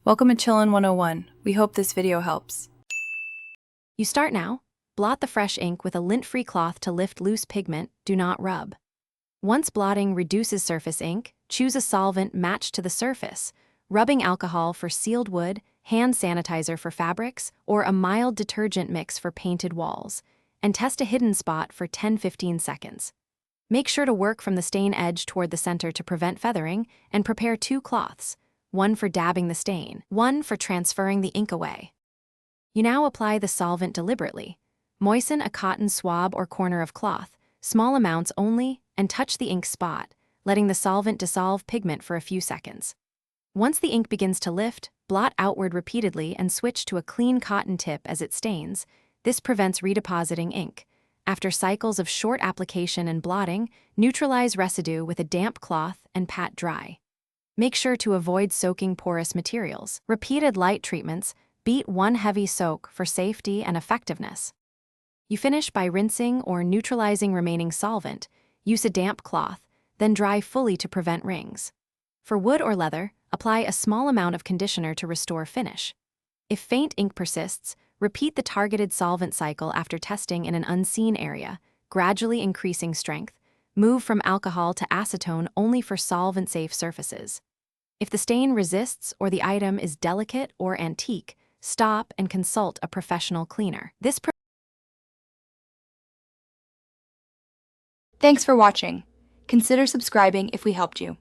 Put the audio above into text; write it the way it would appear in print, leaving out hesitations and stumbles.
Welcome to Chillin' 101. We hope this video helps. You start now. Blot the fresh ink with a lint-free cloth to lift loose pigment, do not rub. Once blotting reduces surface ink, choose a solvent matched to the surface, rubbing alcohol for sealed wood, hand sanitizer for fabrics, or a mild detergent mix for painted walls, and test a hidden spot for 10-15 seconds. Make sure to work from the stain edge toward the center to prevent feathering, and prepare 2 cloths, one for dabbing the stain, one for transferring the ink away. You now apply the solvent deliberately. Moisten a cotton swab or corner of cloth, small amounts only, and touch the ink spot, letting the solvent dissolve pigment for a few seconds. Once the ink begins to lift, blot outward repeatedly and switch to a clean cotton tip as it stains. This prevents redepositing ink. After cycles of short application and blotting, neutralize residue with a damp cloth and pat dry. Make sure to avoid soaking porous materials. Repeated light treatments, beat one heavy soak for safety and effectiveness. You finish by rinsing or neutralizing remaining solvent, use a damp cloth, then dry fully to prevent rings. For wood or leather, apply a small amount of conditioner to restore finish. If faint ink persists, repeat the targeted solvent cycle after testing in an unseen area, gradually increasing strength. Move from alcohol to acetone only for solvent-safe surfaces. If the stain resists or the item is delicate or antique, stop and consult a professional cleaner. Thanks for watching. Consider subscribing if we helped you.